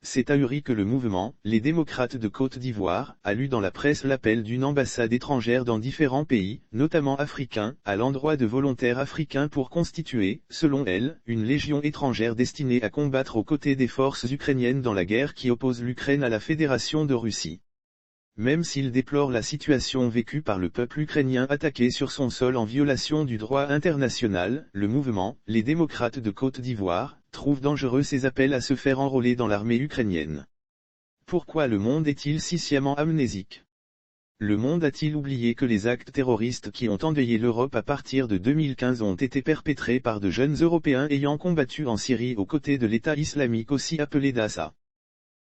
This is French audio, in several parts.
c'est ahuri que le mouvement, les démocrates de Côte d'Ivoire, a lu dans la presse l'appel d'une ambassade étrangère dans différents pays, notamment africains, à l'endroit de volontaires africains pour constituer, selon elle, une légion étrangère destinée à combattre aux côtés des forces ukrainiennes dans la guerre qui oppose l'Ukraine à la Fédération de Russie. Même s'il déplore la situation vécue par le peuple ukrainien attaqué sur son sol en violation du droit international, le mouvement, les démocrates de Côte d'Ivoire, trouve dangereux ces appels à se faire enrôler dans l'armée ukrainienne. Pourquoi le monde est-il si sciemment amnésique? Le monde a-t-il oublié que les actes terroristes qui ont endeuillé l'Europe à partir de 2015 ont été perpétrés par de jeunes Européens ayant combattu en Syrie aux côtés de l'État islamique aussi appelé Daesh?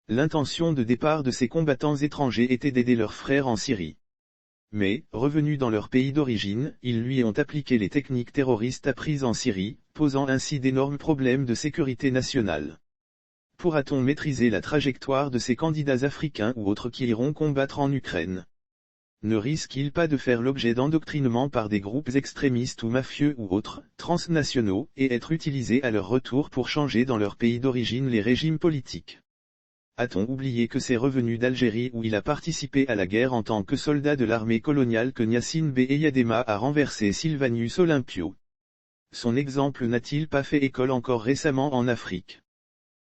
L'intention de départ de ces combattants étrangers était d'aider leurs frères en Syrie. Mais, revenus dans leur pays d'origine, ils lui ont appliqué les techniques terroristes apprises en Syrie, posant ainsi d'énormes problèmes de sécurité nationale. Pourra-t-on maîtriser la trajectoire de ces candidats africains ou autres qui iront combattre en Ukraine? Ne risquent-ils pas de faire l'objet d'endoctrinement par des groupes extrémistes ou mafieux ou autres, transnationaux, et être utilisés à leur retour pour changer dans leur pays d'origine les régimes politiques? A-t-on oublié que c'est revenu d'Algérie où il a participé à la guerre en tant que soldat de l'armée coloniale que Gnassingbé Eyadema a renversé Sylvanus Olympio? Son exemple n'a-t-il pas fait école encore récemment en Afrique?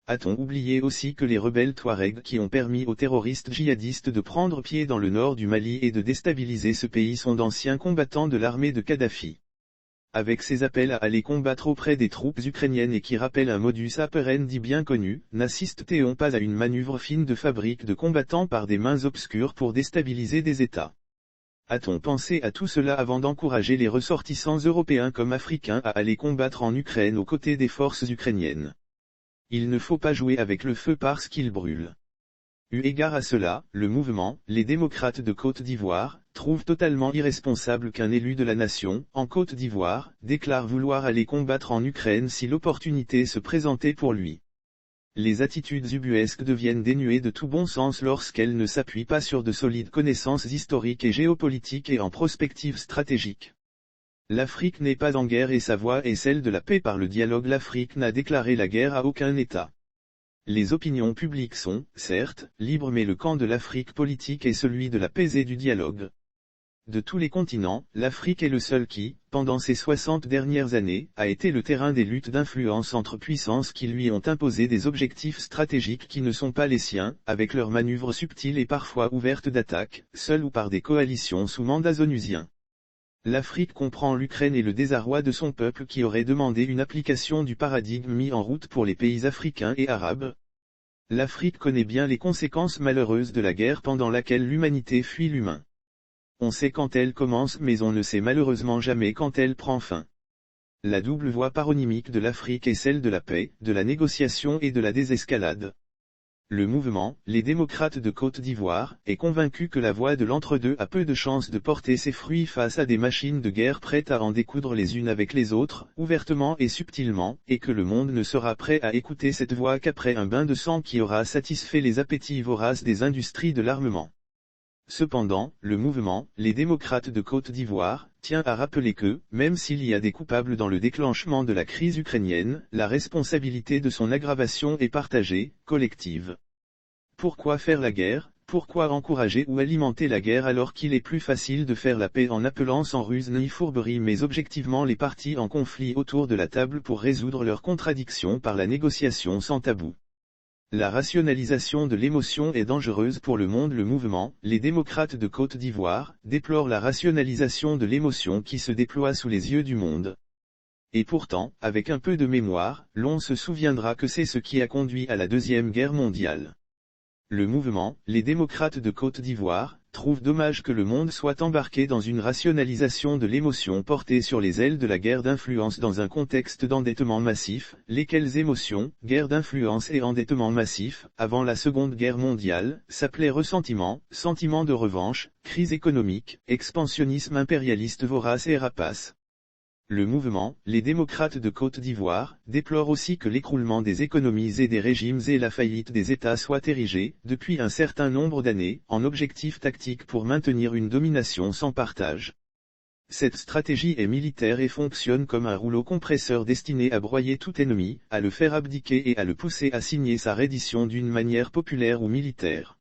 A-t-on oublié aussi que les rebelles Touaregs qui ont permis aux terroristes djihadistes de prendre pied dans le nord du Mali et de déstabiliser ce pays sont d'anciens combattants de l'armée de Kadhafi? Avec ses appels à aller combattre auprès des troupes ukrainiennes et qui rappellent un modus operandi bien connu, n'assiste-t-on pas à une manœuvre fine de fabrique de combattants par des mains obscures pour déstabiliser des États? A-t-on pensé à tout cela avant d'encourager les ressortissants européens comme africains à aller combattre en Ukraine aux côtés des forces ukrainiennes? Il ne faut pas jouer avec le feu parce qu'il brûle. Eu égard à cela, le mouvement, les démocrates de Côte d'Ivoire, trouve totalement irresponsable qu'un élu de la nation, en Côte d'Ivoire, déclare vouloir aller combattre en Ukraine si l'opportunité se présentait pour lui. Les attitudes ubuesques deviennent dénuées de tout bon sens lorsqu'elles ne s'appuient pas sur de solides connaissances historiques et géopolitiques et en prospective stratégique. L'Afrique n'est pas en guerre et sa voix est celle de la paix par le dialogue. L'Afrique n'a déclaré la guerre à aucun État. Les opinions publiques sont, certes, libres mais le camp de l'Afrique politique est celui de la paix et du dialogue. De tous les continents, l'Afrique est le seul qui, pendant ces 60 dernières années, a été le terrain des luttes d'influence entre puissances qui lui ont imposé des objectifs stratégiques qui ne sont pas les siens, avec leurs manœuvres subtiles et parfois ouvertes d'attaque, seules ou par des coalitions sous mandat onusien. L'Afrique comprend l'Ukraine et le désarroi de son peuple qui aurait demandé une application du paradigme mis en route pour les pays africains et arabes. L'Afrique connaît bien les conséquences malheureuses de la guerre pendant laquelle l'humanité fuit l'humain. On sait quand elle commence mais on ne sait malheureusement jamais quand elle prend fin. La double voie paronymique de l'Afrique est celle de la paix, de la négociation et de la désescalade. Le mouvement, les démocrates de Côte d'Ivoire, est convaincu que la voie de l'entre-deux a peu de chances de porter ses fruits face à des machines de guerre prêtes à en découdre les unes avec les autres, ouvertement et subtilement, et que le monde ne sera prêt à écouter cette voix qu'après un bain de sang qui aura satisfait les appétits voraces des industries de l'armement. Cependant, le mouvement, les démocrates de Côte d'Ivoire, tient à rappeler que, même s'il y a des coupables dans le déclenchement de la crise ukrainienne, la responsabilité de son aggravation est partagée, collective. Pourquoi faire la guerre? Pourquoi encourager ou alimenter la guerre alors qu'il est plus facile de faire la paix en appelant sans ruse ni fourberie mais objectivement les parties en conflit autour de la table pour résoudre leurs contradictions par la négociation sans tabou? La rationalisation de l'émotion est dangereuse pour le monde. Le mouvement, les démocrates de Côte d'Ivoire, déplore la rationalisation de l'émotion qui se déploie sous les yeux du monde. Et pourtant, avec un peu de mémoire, l'on se souviendra que c'est ce qui a conduit à la Deuxième Guerre mondiale. Le mouvement, les démocrates de Côte d'Ivoire, trouve dommage que le monde soit embarqué dans une rationalisation de l'émotion portée sur les ailes de la guerre d'influence dans un contexte d'endettement massif, lesquelles émotions, guerre d'influence et endettement massif, avant la Seconde Guerre mondiale, s'appelaient ressentiment, sentiment de revanche, crise économique, expansionnisme impérialiste vorace et rapace. Le mouvement, les démocrates de Côte d'Ivoire, déplore aussi que l'écroulement des économies et des régimes et la faillite des États soient érigés, depuis un certain nombre d'années, en objectif tactique pour maintenir une domination sans partage. Cette stratégie est militaire et fonctionne comme un rouleau compresseur destiné à broyer tout ennemi, à le faire abdiquer et à le pousser à signer sa reddition d'une manière populaire ou militaire.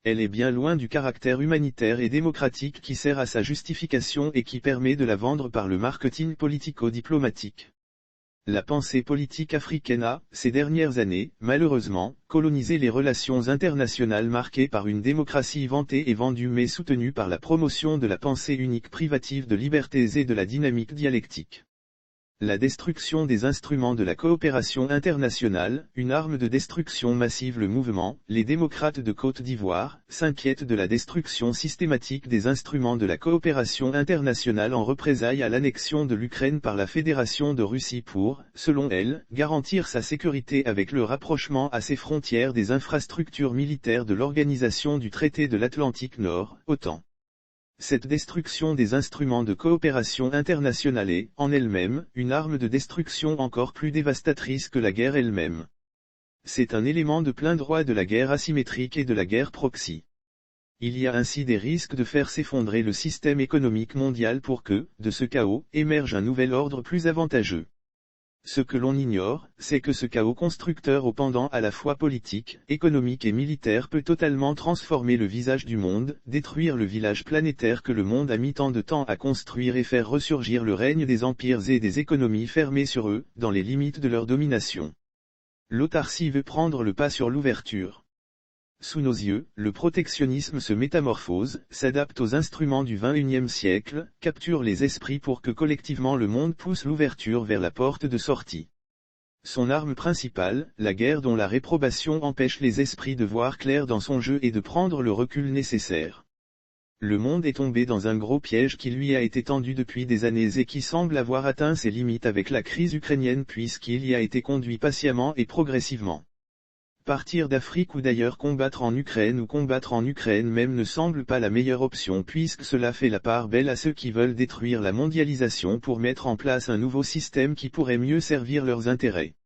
Elle est bien loin du caractère humanitaire et démocratique qui sert à sa justification et qui permet de la vendre par le marketing politico-diplomatique. La pensée politique africaine a, ces dernières années, malheureusement, colonisé les relations internationales marquées par une démocratie vantée et vendue mais soutenue par la promotion de la pensée unique privative de libertés et de la dynamique dialectique. La destruction des instruments de la coopération internationale, une arme de destruction massive. Le mouvement, les démocrates de Côte d'Ivoire, s'inquiètent de la destruction systématique des instruments de la coopération internationale en représailles à l'annexion de l'Ukraine par la Fédération de Russie pour, selon elle, garantir sa sécurité avec le rapprochement à ses frontières des infrastructures militaires de l'Organisation du Traité de l'Atlantique Nord, OTAN. Cette destruction des instruments de coopération internationale est, en elle-même, une arme de destruction encore plus dévastatrice que la guerre elle-même. C'est un élément de plein droit de la guerre asymétrique et de la guerre proxy. Il y a ainsi des risques de faire s'effondrer le système économique mondial pour que, de ce chaos, émerge un nouvel ordre plus avantageux. Ce que l'on ignore, c'est que ce chaos constructeur au pendant à la fois politique, économique et militaire peut totalement transformer le visage du monde, détruire le village planétaire que le monde a mis tant de temps à construire et faire ressurgir le règne des empires et des économies fermées sur eux, dans les limites de leur domination. L'autarcie veut prendre le pas sur l'ouverture. Sous nos yeux, le protectionnisme se métamorphose, s'adapte aux instruments du XXIe siècle, capture les esprits pour que collectivement le monde pousse l'ouverture vers la porte de sortie. Son arme principale, la guerre dont la réprobation empêche les esprits de voir clair dans son jeu et de prendre le recul nécessaire. Le monde est tombé dans un gros piège qui lui a été tendu depuis des années et qui semble avoir atteint ses limites avec la crise ukrainienne puisqu'il y a été conduit patiemment et progressivement. Partir d'Afrique ou d'ailleurs combattre en Ukraine ou combattre en Ukraine même ne semble pas la meilleure option puisque cela fait la part belle à ceux qui veulent détruire la mondialisation pour mettre en place un nouveau système qui pourrait mieux servir leurs intérêts.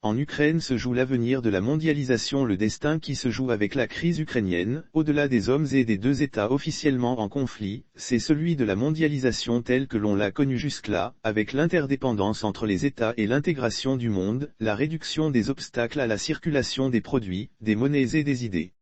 En Ukraine se joue l'avenir de la mondialisation, le destin qui se joue avec la crise ukrainienne, au-delà des hommes et des deux États officiellement en conflit, c'est celui de la mondialisation telle que l'on l'a connue jusque-là, avec l'interdépendance entre les États et l'intégration du monde, la réduction des obstacles à la circulation des produits, des monnaies et des idées.